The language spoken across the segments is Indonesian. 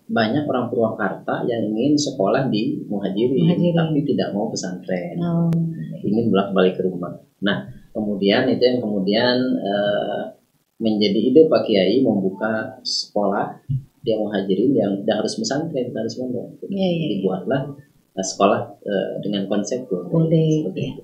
banyak orang Purwakarta yang ingin sekolah di Muhajirin, tapi tidak mau pesantren, ingin bolak-balik ke rumah. Nah, kemudian itu yang kemudian menjadi ide Pak Kiai membuka sekolah di Muhajirin yang tidak harus pesantren, tidak harus pondok. Dibuatlah sekolah dengan konsep full day. Seperti itu.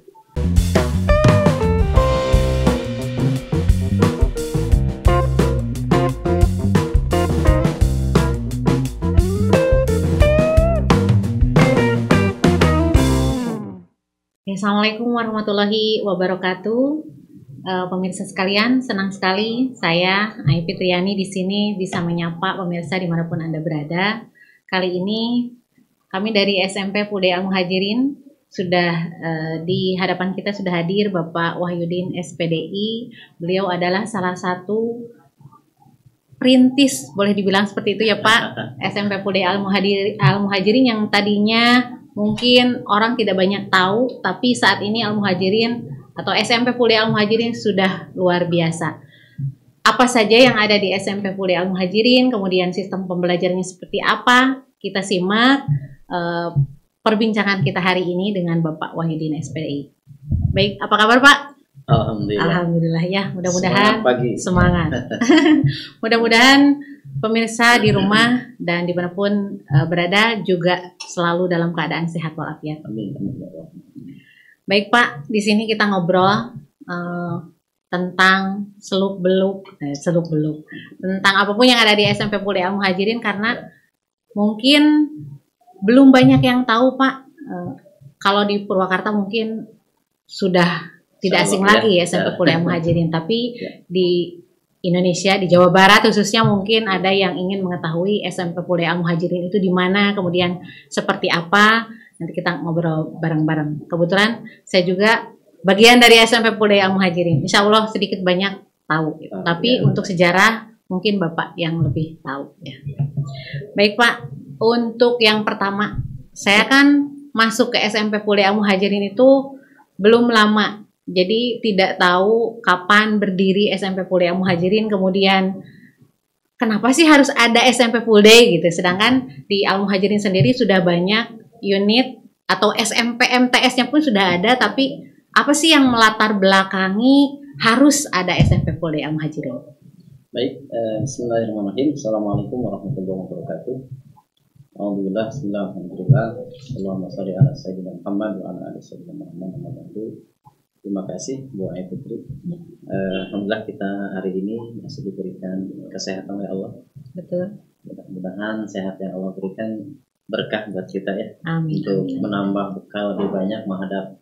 Assalamualaikum warahmatullahi wabarakatuh. Pemirsa sekalian, senang sekali saya Ai Fitriani di sini bisa menyapa pemirsa dimanapun Anda berada. Kali ini kami dari SMP Full Day Al Muhajirin sudah di hadapan kita sudah hadir Bapak Wahyudin SPDI. Beliau adalah salah satu perintis, boleh dibilang seperti itu ya Pak, SMP Full Day Al Muhajirin yang tadinya mungkin orang tidak banyak tahu, tapi saat ini Al Muhajirin atau SMP Full Day Al Muhajirin sudah luar biasa. Apa saja yang ada di SMP Full Day Al Muhajirin, kemudian sistem pembelajarannya seperti apa, kita simak perbincangan kita hari ini dengan Bapak Wahyudin SPDI. Baik, apa kabar Pak? Alhamdulillah ya, mudah-mudahan semangat. Mudah-mudahan pemirsa di rumah dan dimanapun berada juga selalu dalam keadaan sehat walafiat. Amin. Baik Pak, di sini kita ngobrol tentang seluk-beluk tentang apapun yang ada di SMP Full Day Al Muhajirin karena mungkin belum banyak yang tahu Pak. Kalau di Purwakarta mungkin sudah tidak asing lagi ya SMP Full Day Al Muhajirin, tapi di Indonesia, di Jawa Barat khususnya mungkin ada yang ingin mengetahui SMP Full Day Al Muhajirin itu di mana, kemudian seperti apa. Nanti kita ngobrol bareng-bareng. Kebetulan saya juga bagian dari SMP Full Day Al Muhajirin. Insya Allah sedikit banyak tahu. Tapi untuk sejarah mungkin Bapak yang lebih tahu. Ya. Baik Pak, untuk yang pertama, saya kan masuk ke SMP Full Day Al Muhajirin itu belum lama. Jadi tidak tahu kapan berdiri SMP Full Day Al Muhajirin. Kemudian kenapa sih harus ada SMP Full Day gitu. Sedangkan di Al Muhajirin sendiri sudah banyak unit atau SMP MTS-nya pun sudah ada, tapi apa sih yang melatar belakangi harus ada SMP Full Day Al Muhajirin? Baik, bismillahirrahmanirrahim. Assalamualaikum warahmatullahi wabarakatuh. Alhamdulillah, bismillahirrahmanirrahim. Allahumma sholli ala sayyidina Muhammad wa ala ali sayyidina Muhammad. Terima kasih Bu Ai Fitri. Alhamdulillah kita hari ini masih diberikan kesehatan oleh Allah. Betul. Mudah-mudahan sehat yang Allah berikan berkah buat kita ya. Amin. Untuk menambah bekal lebih banyak menghadap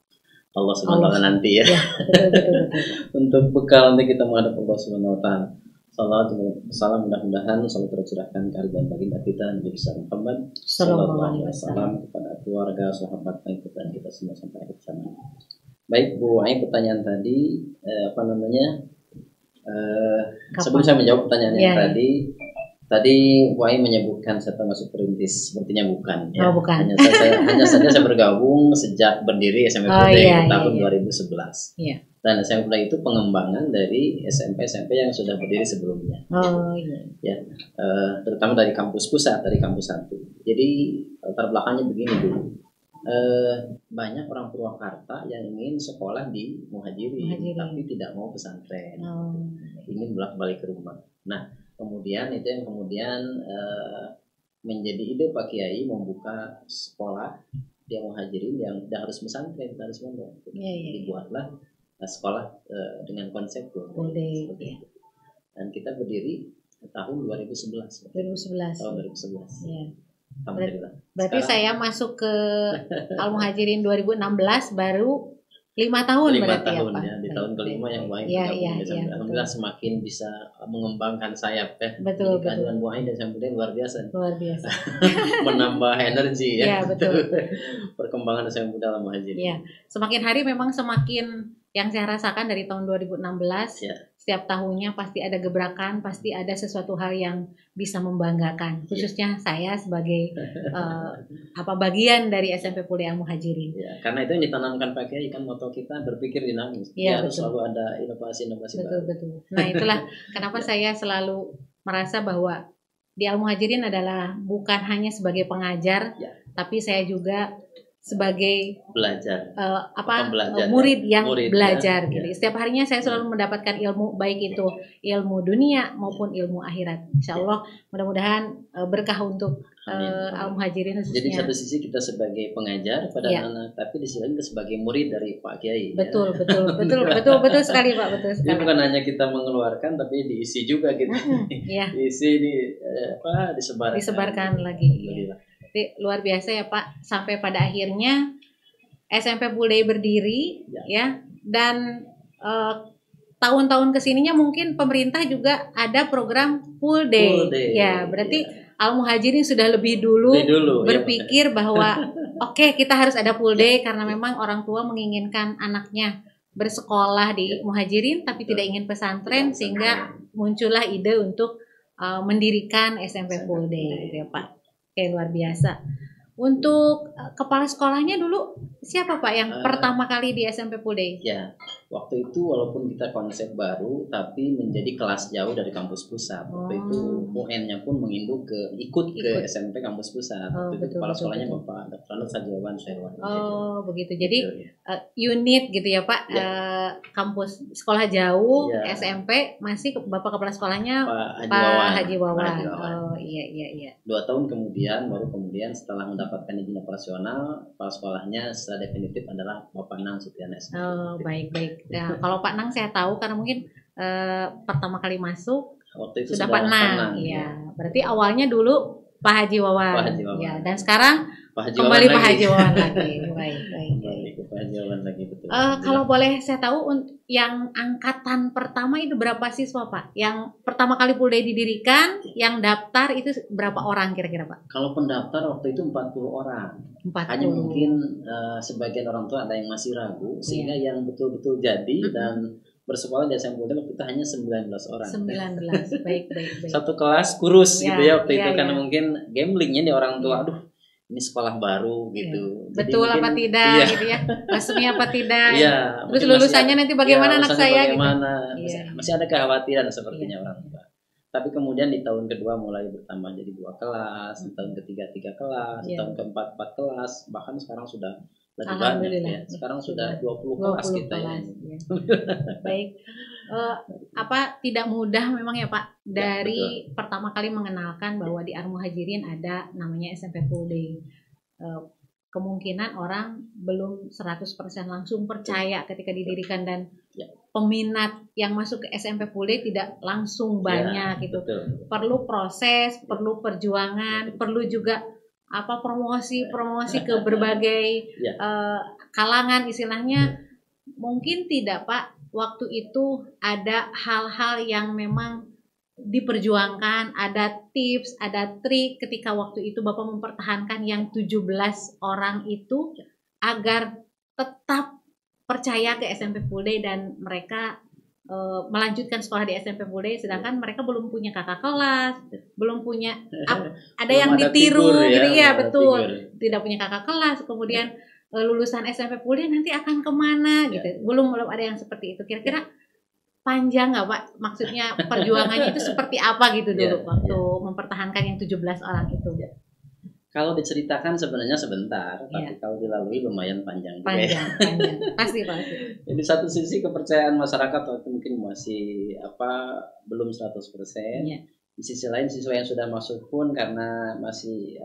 Allah Subhanahu wa taala nanti ya. Betul. Untuk bekal nanti kita menghadap Allah Subhanahu wa taala. Salam mudah-mudahan selalu tercurahkan kehadiran baginda kita Nabi besar Muhammad sallallahu alaihi wasallam kepada keluarga, sahabat, pengikutan kita semua sampai akhir zaman. Baik Bu Ai, pertanyaan tadi sebelum saya menjawab pertanyaan yang tadi Bu Ai menyebutkan saya termasuk perintis, sepertinya bukan ya. Oh, bukan. Hanya saja saya bergabung sejak berdiri SMP Full Day tahun 2011. Iya. Dan SMP Full Day itu pengembangan dari SMP yang sudah berdiri sebelumnya. Oh iya. Ya, terutama dari kampus pusat, dari kampus 1. Jadi latar belakangnya begini dulu. Banyak orang Purwakarta yang ingin sekolah di Muhajirin, tapi tidak mau pesantren, ingin bolak-balik ke rumah. Nah, kemudian itu yang kemudian menjadi ide Pak Kiai membuka sekolah di Muhajirin yang tidak harus pesantren, tidak harus pondok. Dibuatlah sekolah dengan konsep full day. Dan kita berdiri tahun 2011. Tahun 2011. Iya. Sekarang, Berarti saya masuk ke Al Muhajirin 2016 baru 5 tahun berarti tahun, ya Pak? Ya, di tahun kelima yang Bu Ai alhamdulillah semakin bisa mengembangkan sayap ya. Betul. Kehadiran Bu Ai dan sampai luar biasa. Menambah energi ya. Iya, betul. Perkembangan saya muda Al Muhajirin. Iya. Semakin hari memang semakin yang saya rasakan dari tahun 2016 setiap tahunnya pasti ada gebrakan, pasti ada sesuatu hal yang bisa membanggakan. Khususnya saya sebagai bagian dari SMP Full Day Al Muhajirin. Ya, karena itu yang ditanamkan Pak Kiai kan moto kita berpikir dinamis. Harus selalu ada inovasi baru. Betul. Nah itulah kenapa saya selalu merasa bahwa di Al Muhajirin adalah bukan hanya sebagai pengajar, Ya. tapi saya juga sebagai Belajar. murid yang Murid, belajar ya. gitu. Setiap harinya saya selalu mendapatkan ilmu, baik itu ilmu dunia maupun ilmu akhirat. Insya Allah mudah-mudahan berkah untuk Al Muhajirin khususnya. Jadi satu sisi kita sebagai pengajar pada anak, tapi di sisi lain kita sebagai murid dari Pak Kiai. Betul sekali Pak, betul sekali. Jadi bukan hanya kita mengeluarkan, tapi diisi juga gitu. Diisi disebarkan lagi. Jadi, luar biasa ya Pak, sampai pada akhirnya SMP Full Day berdiri ya, dan tahun-tahun kesininya mungkin pemerintah juga ada program Full Day. Ya, berarti Al Muhajirin sudah lebih dulu berpikir bahwa oke, kita harus ada Full Day karena memang orang tua menginginkan anaknya bersekolah di Muhajirin tapi tidak ingin pesantren, sehingga muncullah ide untuk mendirikan SMP Full Day gitu ya Pak. Oke, luar biasa. Untuk kepala sekolahnya dulu siapa Pak yang pertama kali di SMP Full Day? Ya, waktu itu walaupun kita konsep baru, tapi menjadi kelas jauh dari kampus pusat. Waktu itu UN-nya pun menginduk ikut ke SMP kampus pusat. Waktu itu kepala sekolahnya Bapak Dr. Anut Sajiwawan Syahirwan. Begitu. Jadi unit gitu ya Pak, kampus sekolah jauh SMP masih Bapak kepala sekolahnya Pak Haji Wawan. Oh iya. 2 tahun kemudian setelah mendapatkan izin operasional, kepala sekolahnya secara definitif adalah Bapak Nang Sutriana. Baik. Ya, kalau Pak Nang saya tahu karena mungkin pertama kali masuk waktu itu sudah Pak Nang. Iya. Berarti awalnya dulu Pak Haji Wawan. Ya, dan sekarang kembali Pak Haji Wawan lagi. Baik. Pak Haji Wawan lagi, betul. Kalau boleh saya tahu, yang angkatan pertama itu berapa siswa Pak? Yang pertama kali Full Day didirikan, yang daftar itu berapa orang kira-kira Pak? Kalau pendaftar waktu itu 40 orang. 40. Hanya mungkin sebagian orang tua ada yang masih ragu, sehingga yang betul-betul jadi dan bersekolah di SMP Full Day waktu itu hanya 19 orang. 19, baik. Satu kelas kurus gitu ya waktu itu, karena mungkin gamblingnya di orang tua, aduh ini sekolah baru gitu. Betul mungkin, apa tidak gitu ya, resmi apa tidak. Iya. Terus lulusannya nanti bagaimana anak saya bagaimana, gitu. Masih ada kekhawatiran sepertinya orang tua. Tapi kemudian di tahun kedua mulai bertambah jadi 2 kelas, di tahun ketiga 3 kelas, di tahun keempat 4 kelas, bahkan sekarang sudah lebih banyak ya. Sekarang sudah 20 kelas kita ya. Baik. Tidak mudah memang ya Pak dari pertama kali mengenalkan bahwa di Al Muhajirin ada namanya SMP Full Day. Kemungkinan orang belum 100% langsung percaya ketika didirikan, dan peminat yang masuk ke SMP Full Day tidak langsung banyak gitu. Perlu proses, perlu perjuangan, perlu juga promosi ke berbagai kalangan istilahnya. Mungkin tidak Pak, waktu itu ada hal-hal yang memang diperjuangkan, ada tips, ada trik ketika waktu itu Bapak mempertahankan yang 17 orang itu agar tetap percaya ke SMP Full Day dan mereka melanjutkan sekolah di SMP Full Day, sedangkan mereka belum punya kakak kelas, belum punya ada yang ditiru gitu ya, betul. Tidak punya kakak kelas, kemudian lulusan SMP Full Day nanti akan kemana gitu. Belum ada yang seperti itu. Kira-kira panjang nggak Pak? Maksudnya perjuangannya itu seperti apa gitu dulu waktu mempertahankan yang 17 orang itu? Kalau diceritakan sebenarnya sebentar, tapi kalau dilalui lumayan panjang. Panjang. Pasti. Jadi satu sisi kepercayaan masyarakat waktu mungkin masih belum 100%. Di sisi lain siswa yang sudah masuk pun karena masih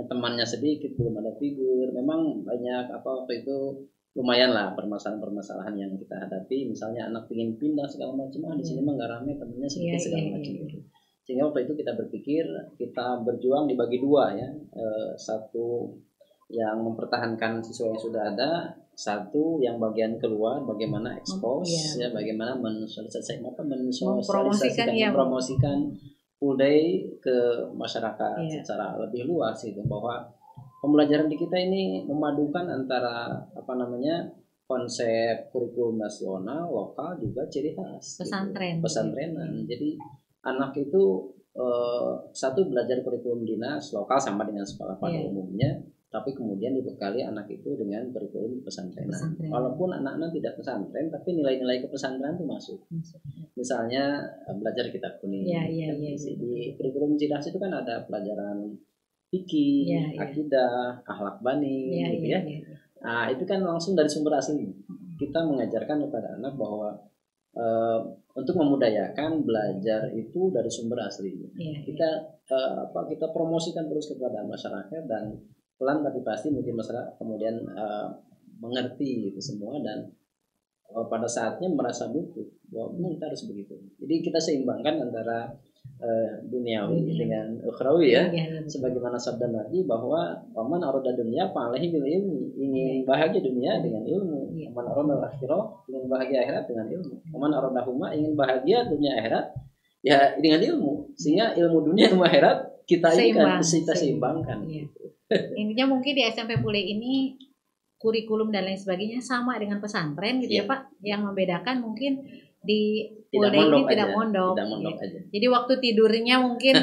temannya sedikit, belum ada figur. Memang banyak waktu itu lumayan lah permasalahan yang kita hadapi. Misalnya anak ingin pindah segala macam, di sini mah nggak ramai, temennya sedikit segala macam. Sehingga waktu itu kita berpikir kita berjuang dibagi 2 ya. Satu yang mempertahankan siswa yang sudah ada, satu yang bagian keluar bagaimana expose bagaimana mempromosikan Full Day ke masyarakat secara lebih luas itu, bahwa pembelajaran di kita ini memadukan antara konsep kurikulum nasional, lokal, juga ciri khas pesantrenan. Jadi anak itu satu belajar kurikulum dinas lokal sama dengan sekolah pada umumnya, tapi kemudian dibekali anak itu dengan kurikulum pesantren. Walaupun anak-anak tidak pesantren, tapi nilai-nilai kepesantrenan itu masuk. Misalnya belajar kitab kuning. Di kurikulum Cidas itu kan ada pelajaran fikih, akidah, akhlak bani, gitu ya. Nah, itu kan langsung dari sumber aslinya. Kita mengajarkan kepada anak bahwa untuk memudayakan belajar itu dari sumber aslinya. Kita promosikan terus kepada masyarakat, dan pelan tapi pasti mungkin masyarakat kemudian mengerti itu semua, dan pada saatnya merasa butuh bahwa kita harus begitu. Jadi kita seimbangkan antara duniawi dengan ukhrawi ya. Sebagaimana sabda Nabi bahwa waman arada dunya fa'alaihi bil ilmi, ingin bahagia dunia dengan ilmu, waman arada akhirah ingin bahagia akhirat dengan ilmu, waman arada huma ingin bahagia dunia akhirat ya dengan ilmu. Sehingga ilmu dunia ilmu akhirat kita seimbangkan. Intinya mungkin di SMP Pule ini kurikulum dan lain sebagainya sama dengan pesantren gitu ya Pak. Yang membedakan mungkin di Pule ini tidak mondok. Jadi waktu tidurnya mungkin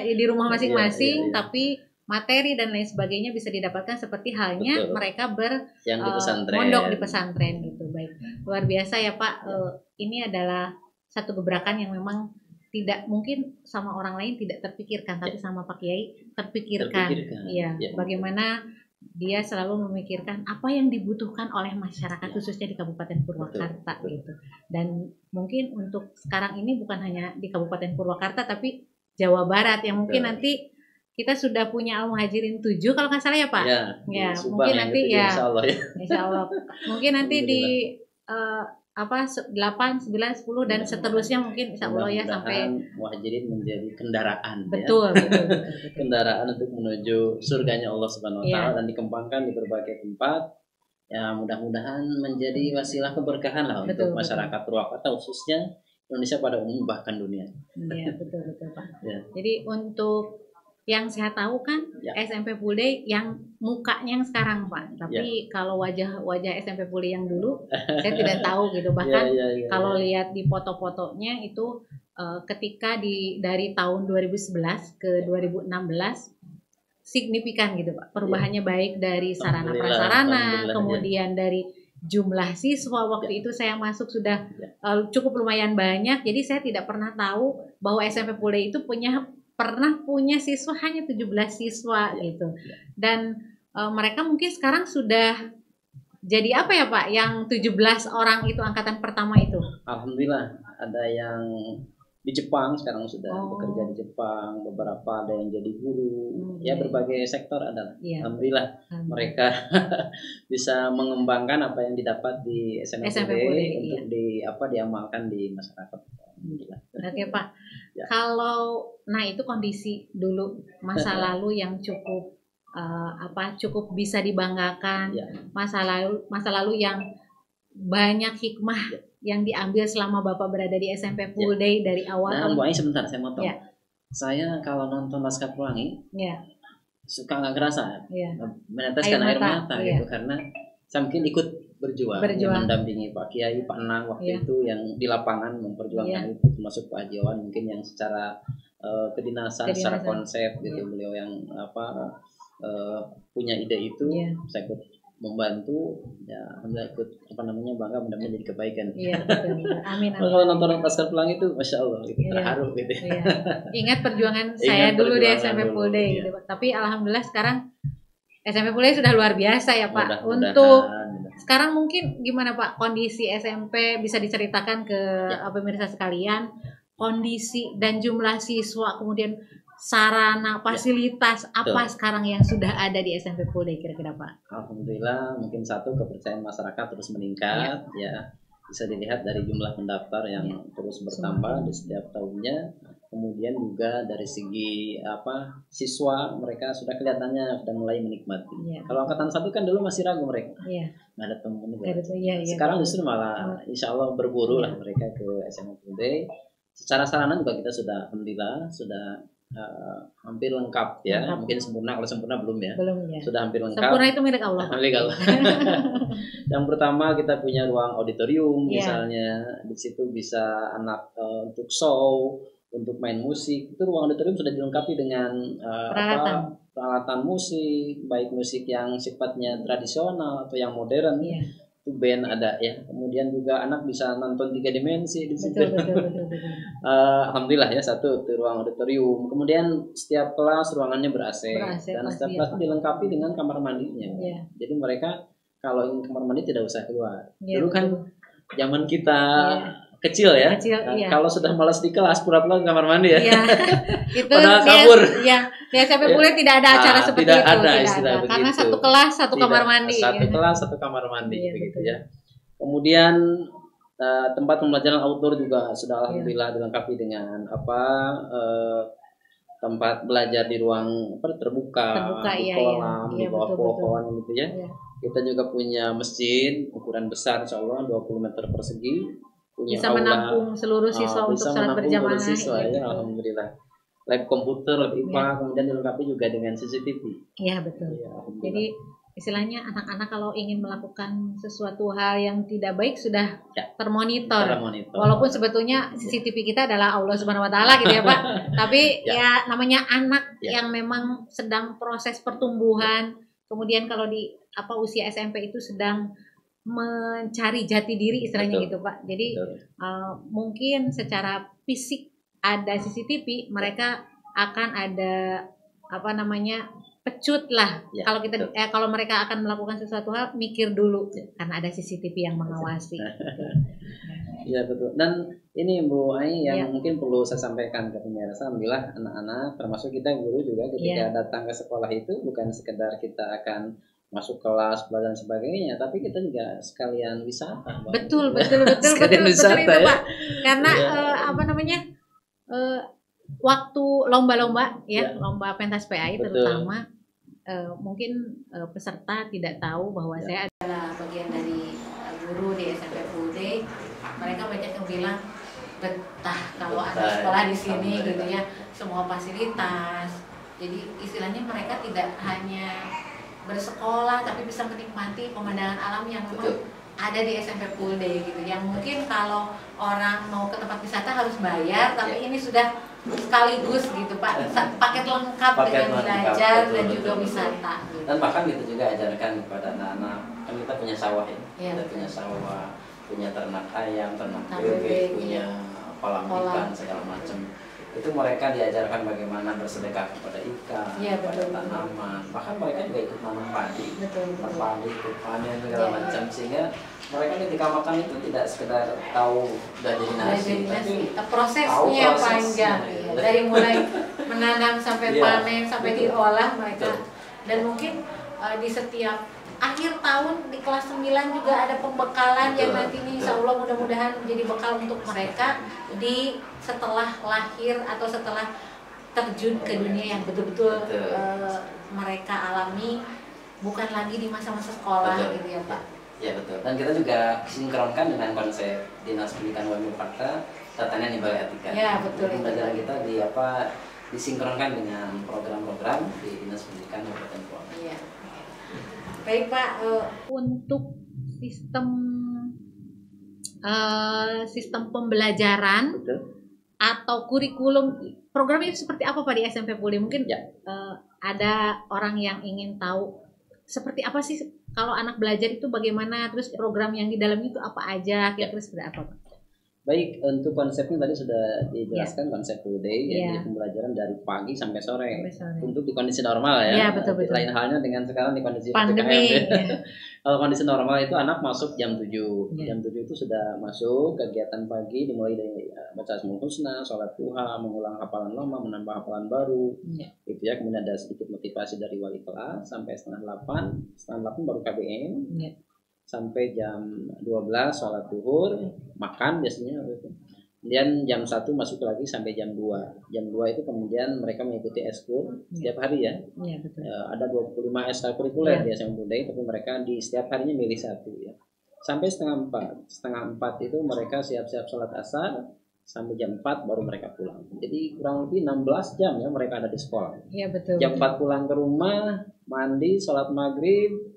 di rumah masing-masing, tapi materi dan lain sebagainya bisa didapatkan seperti halnya mereka mondok di pesantren gitu. Baik, luar biasa ya Pak. Ini adalah satu gebrakan yang memang tidak mungkin sama orang lain tidak terpikirkan, tapi sama Pak Kiai terpikirkan. Bagaimana dia selalu memikirkan apa yang dibutuhkan oleh masyarakat khususnya di Kabupaten Purwakarta gitu. Dan mungkin untuk sekarang ini bukan hanya di Kabupaten Purwakarta tapi Jawa Barat yang mungkin nanti kita sudah punya Al-Muhajirin 7 kalau nggak salah ya Pak. Mungkin nanti Insya Allah. Mungkin nanti di 8, 9, 10 dan seterusnya mungkin insya Allah ya sampai Muhajirin menjadi kendaraan. Betul. Kendaraan untuk menuju surganya Allah Subhanahu wa taala dan dikembangkan di berbagai tempat. Ya mudah-mudahan menjadi wasilah keberkahan lah untuk masyarakat Purwakarta khususnya Indonesia pada umum bahkan dunia. Iya betul Pak. Jadi untuk yang saya tahu kan SMP Pule yang mukanya yang sekarang Pak, tapi kalau wajah SMP Pule yang dulu saya tidak tahu gitu. Bahkan kalau lihat di foto-fotonya itu ketika dari tahun 2011 ke 2016 signifikan gitu Pak, perubahannya baik dari sarana prasarana, kemudian dari jumlah siswa waktu itu saya masuk sudah cukup lumayan banyak, jadi saya tidak pernah tahu bahwa SMP Pule itu pernah punya siswa hanya 17 siswa gitu. Dan mereka mungkin sekarang sudah jadi apa ya Pak, yang 17 orang itu angkatan pertama itu? Alhamdulillah ada yang di Jepang sekarang sudah bekerja di Jepang, beberapa ada yang jadi guru, berbagai sektor ada. Alhamdulillah mereka bisa mengembangkan apa yang didapat di SMP Pule untuk diamalkan di masyarakat. Oke Pak. Kalau itu kondisi dulu masa lalu yang cukup cukup bisa dibanggakan, masa lalu yang banyak hikmah yang diambil selama Bapak berada di SMP Full Day dari awal. Nah, Bu Ai sebentar saya motong. Saya kalau nonton Laskar Pelangi suka nggak kerasa meneteskan air mata gitu karena saya mungkin ikut berjuang. Mendampingi Pak Kiai, Pak Nang waktu itu yang di lapangan memperjuangkan itu, termasuk Pak Haji Wawan mungkin yang secara kedinasan secara konsep gitu, beliau yang punya ide itu, saya ikut membantu, alhamdulillah ikut bangga mudah-mudahan jadi kebaikan. Amin. Kalau nonton Laskar Pelangi itu masya Allah gitu, terharu gitu. Ingat perjuangan saya dulu di SMP Full Day gitu, tapi alhamdulillah sekarang SMP Full Day sudah luar biasa ya Pak. Untuk sekarang mungkin gimana Pak kondisi SMP, bisa diceritakan ke pemirsa sekalian kondisi dan jumlah siswa, kemudian sarana fasilitas sekarang yang sudah ada di SMP Full Day kira-kira Pak? Alhamdulillah mungkin kepercayaan masyarakat terus meningkat bisa dilihat dari jumlah pendaftar yang terus bertambah di setiap tahunnya. Kemudian juga dari segi siswa mereka sudah kelihatannya sudah mulai menikmati. Kalau angkatan 1 kan dulu masih ragu mereka. Nggak ada teman. Sekarang justru malah insya Allah berburu lah mereka ke SMA Full Day. Secara sarana juga kita sudah alhamdulillah sudah hampir lengkap ya. Mungkin sempurna, kalau sempurna belum ya. Sudah hampir lengkap. Sempurna itu milik Allah. Milik Allah. Yang pertama kita punya ruang auditorium misalnya, di situ bisa anak untuk show, untuk main musik. Itu ruang auditorium sudah dilengkapi dengan peralatan musik, baik musik yang sifatnya tradisional atau yang modern. Itu band ada ya. Kemudian juga anak bisa nonton 3 dimensi di situ. Betul. Alhamdulillah ya, satu itu ruang auditorium. Kemudian setiap kelas ruangannya ber-AC dan setiap kelas itu dilengkapi dengan kamar mandinya. Jadi mereka kalau ingin kamar mandi tidak usah keluar. Dulu kan zaman kita kecil ya. Kalau sudah malas di kelas pura-pura ke kamar mandi ya. Itu padahal kabur. Di SMP Pule tidak ada acara seperti tidak itu. Ada, tidak ada. Karena satu kelas satu kamar mandi. Satu kelas satu kamar mandi begitu ya. Kemudian tempat pembelajaran outdoor juga sudah alhamdulillah dilengkapi dengan tempat belajar di ruang terbuka di kolam, di bawah pohon gitu ya. Kita juga punya masjid ukuran besar insyaallah 20 meter persegi. Bisa menampung seluruh siswa untuk salat berjamaah. Ya, alhamdulillah. Lab komputer, lab IPA, kemudian dilengkapi juga dengan CCTV. Iya betul. Jadi istilahnya anak-anak kalau ingin melakukan sesuatu hal yang tidak baik sudah termonitor. Walaupun sebetulnya CCTV kita adalah Allah Subhanahu Wa Taala gitu ya Pak. Tapi ya namanya anak yang memang sedang proses pertumbuhan. Kemudian kalau di usia SMP itu sedang mencari jati diri istilahnya gitu Pak. Jadi mungkin secara fisik ada CCTV, mereka akan ada pecut lah. Kalau kita kalau mereka akan melakukan sesuatu hal mikir dulu karena ada CCTV yang mengawasi. Iya betul. Dan ini Bu Ai yang mungkin perlu saya sampaikan ke pemirsa, alhamdulillah anak-anak termasuk kita guru juga ketika datang ke sekolah itu bukan sekedar kita akan masuk kelas belajar dan sebagainya, tapi kita juga sekalian wisata. Betul sekalian wisata itu, Pak. Karena waktu lomba-lomba lomba pentas PAI terutama mungkin peserta tidak tahu bahwa saya adalah bagian dari guru di SMP Full Day. Mereka banyak yang bilang betah kalau anak sekolah di sini gitu ya, semua fasilitas. Jadi istilahnya mereka tidak hanya bersekolah tapi bisa menikmati pemandangan alam yang memang ada di SMP Full Day gitu. Yang mungkin kalau orang mau ke tempat wisata harus bayar, tapi ini sudah sekaligus gitu Pak, paket lengkap dengan belajar dan juga wisata gitu. Dan bahkan kita juga ajarkan kepada anak-anak, kan kita punya sawah ya, kita punya sawah, punya ternak ayam, ternak bebek, punya kolam ikan segala macam. Itu mereka diajarkan bagaimana bersedekah kepada ikan, kepada tanaman. Bahkan mereka juga ikut nanam padi, berpadi, ikut panen segala macam, sehingga mereka ketika makan itu tidak sekedar tahu udah jadi nasi, tapi prosesnya panjang, dari mulai menanam sampai panen sampai diolah mereka. Dan mungkin di setiap akhir tahun di kelas 9 juga ada pembekalan yang nantinya insya Allah mudah-mudahan menjadi bekal untuk mereka di setelah lahir atau setelah terjun ke dunia yang betul-betul mereka alami, bukan lagi di masa-masa sekolah gitu ya Pak. Ya betul. Dan kita juga sinkronkan dengan konsep Dinas Pendidikan Yogyakarta, tatanan di Balai Etika. Ya betul. Pembelajaran kita disinkronkan dengan program-program di Dinas Pendidikan Kabupaten Kuala. Iya. Baik Pak, untuk sistem pembelajaran atau kurikulum program itu seperti apa Pak di SMP Puli? Mungkin ada orang yang ingin tahu seperti apa sih kalau anak belajar itu bagaimana, terus program yang di dalam itu apa aja, kira-kira seperti apa Pak? Baik, untuk konsepnya tadi sudah dijelaskan konsep full day, jadi pembelajaran dari pagi sampai sore. Untuk di kondisi normal ya. Betul. Lain halnya dengan sekarang di kondisi pandemi. Kalau kondisi normal itu anak masuk jam 7. Jam 7 itu sudah masuk kegiatan pagi dimulai dari baca Asmaul Husna, sholat duha, mengulang hafalan lama, menambah hafalan baru. Gitu ya, kemudian ada sedikit motivasi dari wali kelas sampai setengah 8 baru KBM. Sampai jam 12 sholat zuhur, makan biasanya gitu. Kemudian jam 1 masuk lagi sampai jam 2. Jam 2 itu kemudian mereka mengikuti eskul setiap hari ya. Betul. Ada 25 ekstrakurikuler di SMP Budaya, tapi mereka di setiap harinya milih satu ya. Sampai setengah 4. Setengah 4 itu mereka siap-siap sholat asar, sampai jam 4 baru mereka pulang. Jadi kurang lebih 16 jam ya mereka ada di sekolah. Iya betul. Jam 4 pulang ke rumah, mandi, sholat maghrib,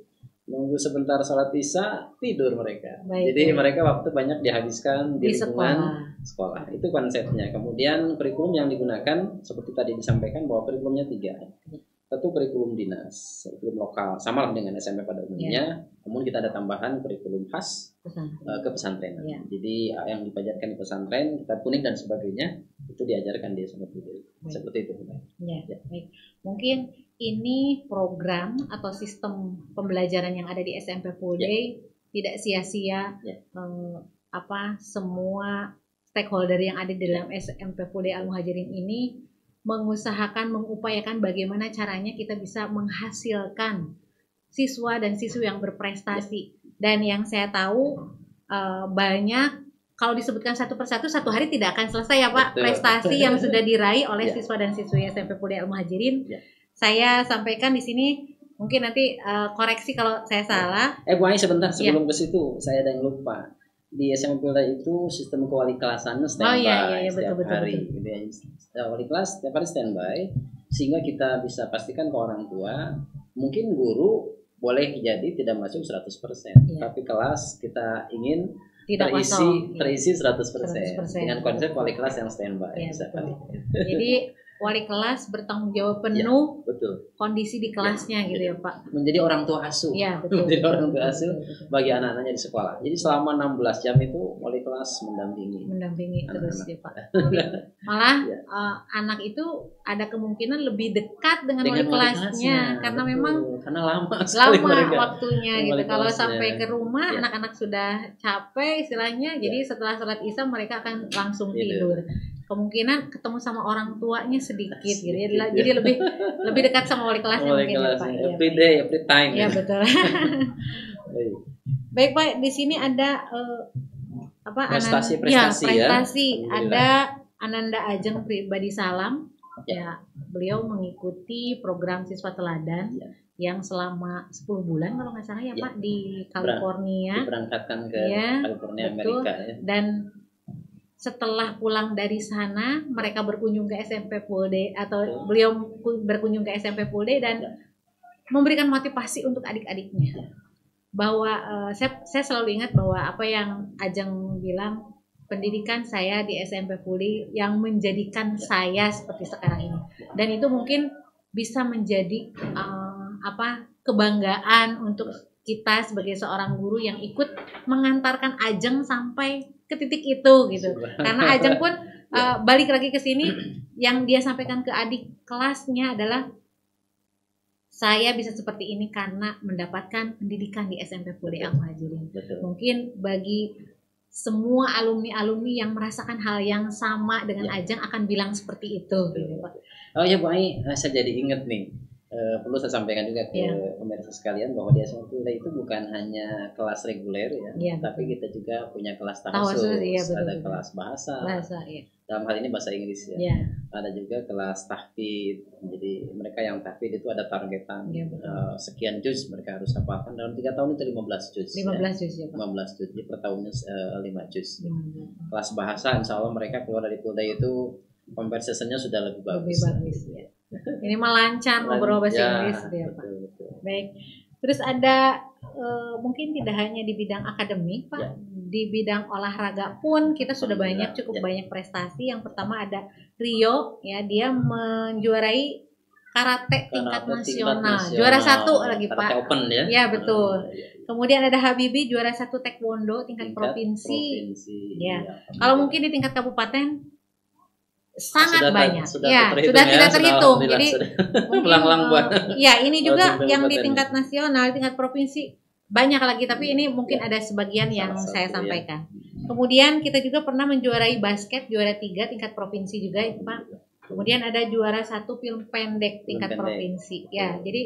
nunggu sebentar sholat isya, tidur mereka. Jadi mereka waktu banyak dihabiskan di lingkungan sekolah. Itu konsepnya. Kemudian kurikulum yang digunakan seperti tadi disampaikan bahwa kurikulumnya 3. Satu kurikulum dinas, kurikulum lokal, sama lah dengan SMP pada umumnya. Namun kita ada tambahan kurikulum khas ke pesantren. Jadi yang dipajarkan di pesantren, kitab kuning dan sebagainya itu diajarkan di SMP Pulde. Seperti itu. Baik. Mungkin ini program atau sistem pembelajaran yang ada di SMP Pulde tidak sia-sia. Semua stakeholder yang ada di dalam SMP Pulde Al Muhajirin ini mengusahakan, mengupayakan bagaimana caranya kita bisa menghasilkan siswa dan siswi yang berprestasi. Dan yang saya tahu banyak, kalau disebutkan satu persatu satu hari tidak akan selesai ya Pak. Betul. Prestasi yang sudah diraih oleh siswa dan siswi SMP Pulde Al Muhajirin. Saya sampaikan di sini, mungkin nanti koreksi kalau saya salah. Bu Ai sebentar sebelum ke situ, saya ada yang lupa. Di SMP Pulde itu sistem wali kelasannya standby setiap hari. Wali kelas setiap hari standby, sehingga kita bisa pastikan ke orang tua, mungkin guru boleh jadi tidak masuk 100%, tapi kelas kita ingin terisi 100%, dengan konsep wali kelas yang standby setiap hari. Jadi wali kelas bertanggung jawab penuh kondisi di kelasnya gitu ya Pak. Menjadi orang tua asuh. Menjadi orang tua asuh bagi anak-anaknya di sekolah. Jadi selama 16 jam itu wali kelas mendampingi terus ya Pak. Malah anak itu ada kemungkinan lebih dekat dengan wali kelasnya karena memang lama waktunya gitu. Kalau sampai ke rumah anak-anak sudah capek istilahnya, jadi setelah sholat Isya mereka akan langsung tidur. Kemungkinan ketemu sama orang tuanya sedikit gitu ya. Jadi lebih dekat sama wali kelasnya mungkin ya Pak. Every day, every time. Ya betul. Baik Pak, di sini ada prestasi ada Ananda Ajeng Pribadi Salam. Beliau mengikuti program Siswa Teladan yang selama 10 bulan kalau nggak salah ya Pak di California. Diberangkatkan ke California, Amerika Dan setelah pulang dari sana, mereka berkunjung ke SMP Pulde atau beliau berkunjung ke SMP Pulde dan memberikan motivasi untuk adik-adiknya. Bahwa saya selalu ingat bahwa apa yang Ajeng bilang, pendidikan saya di SMP Pulde yang menjadikan saya seperti sekarang ini. Dan itu mungkin bisa menjadi kebanggaan untuk kita sebagai seorang guru yang ikut mengantarkan Ajeng sampai ke titik itu gitu. Karena Ajeng pun balik lagi ke sini, yang dia sampaikan ke adik kelasnya adalah saya bisa seperti ini karena mendapatkan pendidikan di SMP Pulde Al Muhajirin. Mungkin bagi semua alumni-alumni yang merasakan hal yang sama dengan Ajeng akan bilang seperti itu gitu, Pak. Oh ya Bu Ai, saya jadi ingat nih. Perlu saya sampaikan juga ke pemirsa sekalian bahwa di SMP Pulde itu bukan hanya kelas reguler tapi kita juga punya kelas tahusus, ada kelas bahasa dalam hal ini bahasa Inggris ada juga kelas tahfidz. Jadi mereka yang tahfidz itu ada targetan sekian juz mereka harus hafalkan dalam 3 tahun itu 15 juz. 15 juz, jadi per tahunnya 5 juz. Kelas bahasa insya Allah mereka keluar dari Pulde itu conversation-nya sudah lebih bagus. Ini melancar ngobrol bahasa Inggris ya Pak. Baik. Terus ada mungkin tidak hanya di bidang akademik Pak, di bidang olahraga pun kita sudah cukup banyak prestasi. Yang pertama ada Rio dia menjuarai karate tingkat nasional. Juara 1 lagi Pak. Open Ya betul. Kemudian ada Habibi juara 1 taekwondo tingkat provinsi. Kalau mungkin di tingkat kabupaten sangat banyak sudah tidak terhitung jadi mungkin ini juga yang di tingkat nasional, tingkat provinsi banyak lagi, tapi ini mungkin ada sebagian yang saya sampaikan. Kemudian kita juga pernah menjuarai basket juara 3 tingkat provinsi juga itu Pak. Kemudian ada juara 1 film pendek tingkat provinsi jadi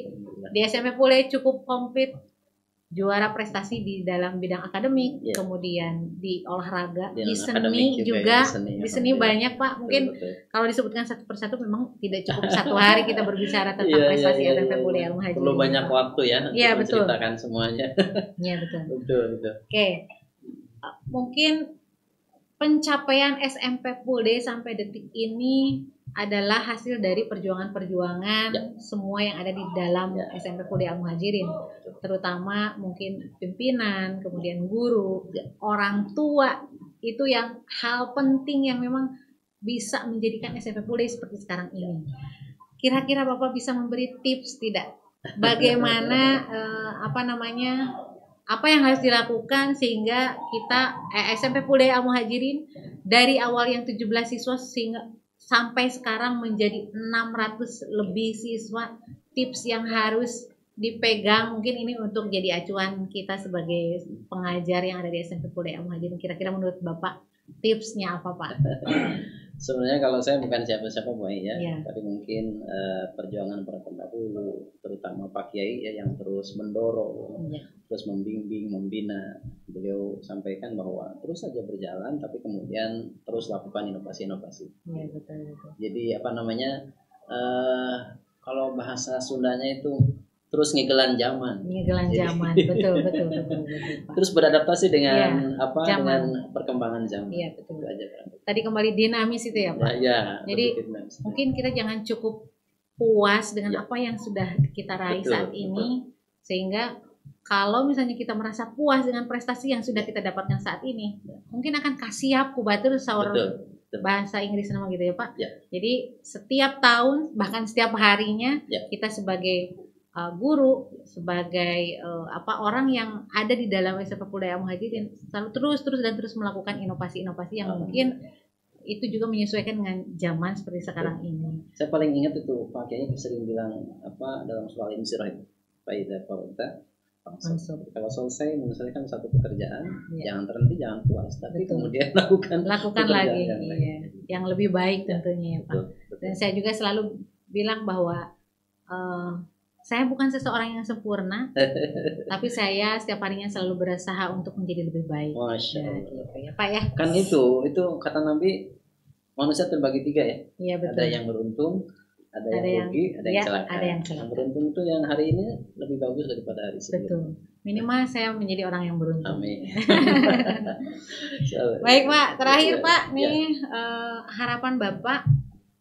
di SMP Pulde cukup komplit, juara prestasi di dalam bidang akademik, kemudian di olahraga, di seni juga, di seni banyak Pak. Mungkin kalau disebutkan satu persatu memang tidak cukup satu hari kita berbicara tentang prestasi SMP Pulde Al Muhajirin. Perlu banyak waktu untuk menceritakan semuanya. Iya betul. Betul. Oke, mungkin pencapaian SMP Pulde sampai detik ini adalah hasil dari perjuangan-perjuangan semua yang ada di dalam SMP Pulde Al Muhajirin, terutama mungkin pimpinan, kemudian guru, orang tua, itu yang hal penting yang memang bisa menjadikan SMP Pule seperti sekarang ini. Kira-kira Bapak bisa memberi tips tidak? Bagaimana apa yang harus dilakukan sehingga kita SMP Pule Al Muhajirin dari awal yang 17 siswa sehingga sampai sekarang menjadi 600 lebih siswa, tips yang harus dipegang mungkin ini untuk jadi acuan kita sebagai pengajar yang ada di SMP Pule Al Muhajirin. Kira-kira menurut Bapak tipsnya apa, Pak? Sebenarnya kalau saya bukan siapa-siapa Bu ya, tapi mungkin perjuangan para pendahulu, terutama Pak Kiai ya, yang terus mendorong, terus membimbing, membina. Beliau sampaikan bahwa terus saja berjalan, tapi kemudian terus lakukan inovasi-inovasi. Ya, betul. Jadi kalau bahasa Sundanya itu terus ngegelan zaman. Betul. Terus beradaptasi dengan dengan perkembangan zaman. Iya, betul. Tadi kembali dinamis itu ya, Pak. Ya, jadi mungkin kita jangan cukup puas dengan apa yang sudah kita raih saat ini, sehingga kalau misalnya kita merasa puas dengan prestasi yang sudah kita dapatkan saat ini, mungkin akan kasiap kubatur seorang bahasa Inggris nama gitu ya, Pak. Jadi setiap tahun bahkan setiap harinya kita sebagai guru, sebagai orang yang ada di dalam SMP Pule Al Muhajirin selalu terus melakukan inovasi-inovasi yang mungkin itu juga menyesuaikan dengan zaman seperti sekarang ini. Saya paling ingat itu Pak Kiai sering bilang dalam soal insirah itu, kalau selesai menyelesaikan satu pekerjaan, jangan terhenti, jangan puas, tapi kemudian lakukan lagi yang lebih baik tentunya ya, Pak. Dan saya juga selalu bilang bahwa saya bukan seseorang yang sempurna, tapi saya setiap harinya selalu berusaha untuk menjadi lebih baik. Masya Allah. Gitu ya, Pak ya. Kan itu kata Nabi, manusia terbagi 3 ya. Iya, betul. Ada yang beruntung, ada yang rugi, ada yang celaka. Yang beruntung itu yang hari ini lebih bagus daripada hari sebelumnya. Betul. Minimal saya menjadi orang yang beruntung. Amin. Baik, Pak. Terakhir Pak, harapan Bapak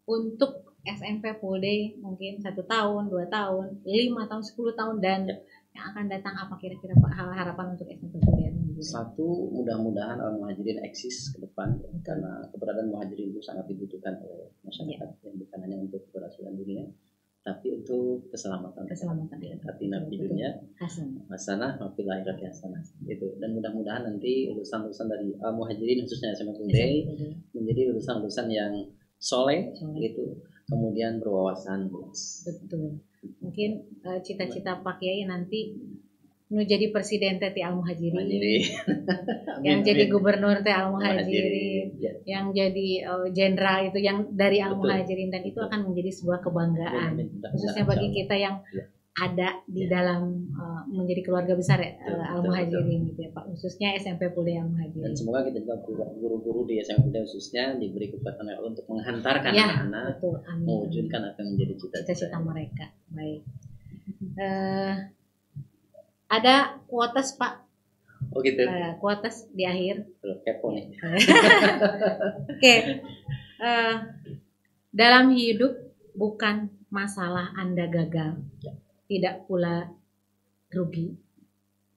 untuk SMP Pule mungkin 1 tahun, 2 tahun, 5 tahun, 10 tahun dan yang akan datang apa kira-kira Pak harapan untuk SMP Pule? Satu, mudah-mudahan Al Muhajirin eksis ke depan karena keberadaan Muhajirin itu sangat dibutuhkan oleh masyarakat yang bukan hanya untuk keberhasilan dunia tapi untuk keselamatan Katina di dunia hasanah wa fil akhirati hasanah gitu. Dan mudah-mudahan nanti lulusan-lulusan dari Al Muhajirin khususnya SMP Pule menjadi lulusan-lulusan yang soleh gitu, kemudian berwawasan luas. Betul. Mungkin cita-cita Pak Kiai nanti jadi presiden Teti Al Muhajirin, yang jadi gubernur Teti Al Muhajirin, yang jadi jenderal itu yang dari Al Muhajirin, dan itu akan menjadi sebuah kebanggaan khususnya bagi kita yang ada di dalam menjadi keluarga besar Al Muhajirin gitu ya Pak, khususnya SMP Pule Al Muhajirin. Dan semoga kita juga guru-guru di SMP Pule khususnya diberi kekuatan untuk menghantarkan anak-anak mewujudkan apa yang menjadi cita-cita mereka. Baik. Ada kuotas Pak. Oh gitu. Kuotas di akhir. Kepo nih. Oke. Dalam hidup bukan masalah Anda gagal, tidak pula rugi.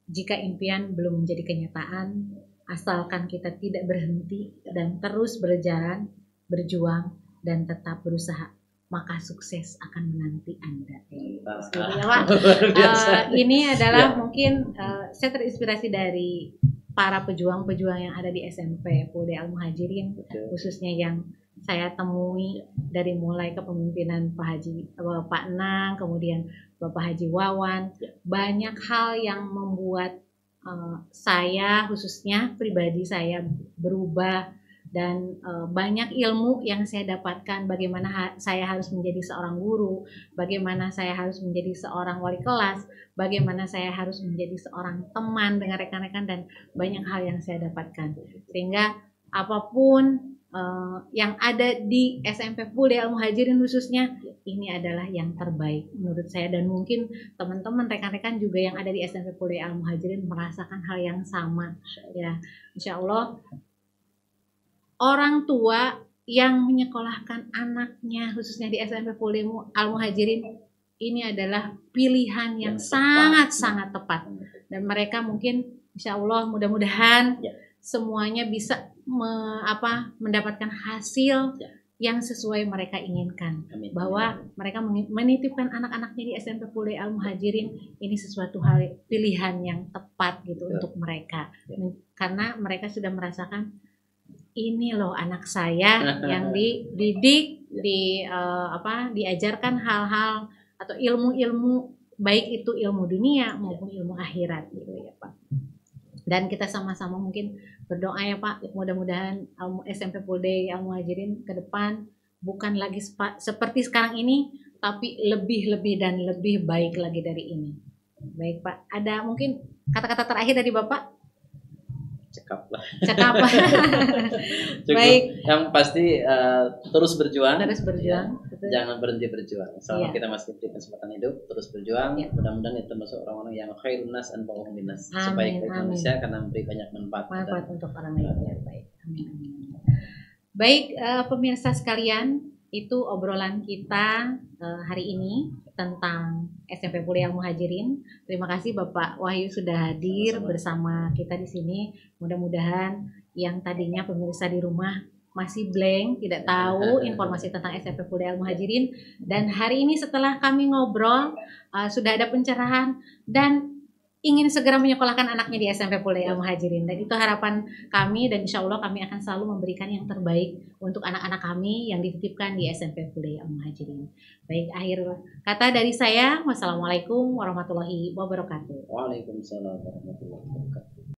Jika impian belum menjadi kenyataan, asalkan kita tidak berhenti dan terus berjalan, berjuang dan tetap berusaha, maka sukses akan menanti Anda. Ini adalah mungkin saya terinspirasi dari para pejuang-pejuang yang ada di SMP Pule Al Muhajirin, khususnya yang saya temui dari mulai kepemimpinan Pak Nang, kemudian Bapak Haji Wawan, banyak hal yang membuat saya khususnya pribadi saya berubah. Dan banyak ilmu yang saya dapatkan, bagaimana saya harus menjadi seorang guru, bagaimana saya harus menjadi seorang wali kelas, bagaimana saya harus menjadi seorang teman dengan rekan-rekan, dan banyak hal yang saya dapatkan. Sehingga apapun yang ada di SMP Pule Al Muhajirin khususnya, ini adalah yang terbaik menurut saya, dan mungkin teman-teman rekan-rekan juga yang ada di SMP Pule Al Muhajirin merasakan hal yang sama ya. Insya Allah orang tua yang menyekolahkan anaknya khususnya di SMP Pule Al Muhajirin ini adalah pilihan yang sangat-sangat tepat, dan mereka mungkin insya Allah mudah-mudahan semuanya bisa mendapatkan hasil yang sesuai mereka inginkan. Amin. Bahwa mereka menitipkan anak-anaknya di SMP Pule Al Muhajirin, ini sesuatu hal pilihan yang tepat gitu untuk mereka. Karena mereka sudah merasakan, ini loh anak saya yang dididik, diajarkan hal-hal atau ilmu-ilmu, baik itu ilmu dunia maupun ilmu akhirat gitu ya Pak. Dan kita sama-sama mungkin berdoa ya Pak, mudah-mudahan SMP Pule Al Muhajirin ke depan bukan lagi seperti sekarang ini, tapi lebih dan lebih baik lagi dari ini. Baik Pak, ada mungkin kata-kata terakhir dari Bapak? Cekap. Baik. Yang pasti terus berjuang. Ya. Jangan berhenti berjuang. Selama kita masih diberi kesempatan hidup, terus berjuang. Mudah-mudahan itu termasuk orang-orang yang khairun nas anfa'uhum linnas. Sebaik-baik manusia karena memberi banyak manfaat untuk orang lain. Ya, baik. Amin. Baik, pemirsa sekalian, itu obrolan kita hari ini tentang SMP Pule Al Muhajirin. Terima kasih Bapak Wahyu sudah hadir bersama kita di sini. Mudah-mudahan yang tadinya pemirsa di rumah masih blank, tidak tahu informasi tentang SMP Pule Al Muhajirin, dan hari ini setelah kami ngobrol sudah ada pencerahan dan ingin segera menyekolahkan anaknya di SMP Pule Al Muhajirin. Dan itu harapan kami, dan insya Allah kami akan selalu memberikan yang terbaik untuk anak-anak kami yang dititipkan di SMP Pule Al Muhajirin. Baik, akhir kata dari saya, wassalamualaikum warahmatullahi wabarakatuh. Waalaikumsalam warahmatullahi wabarakatuh.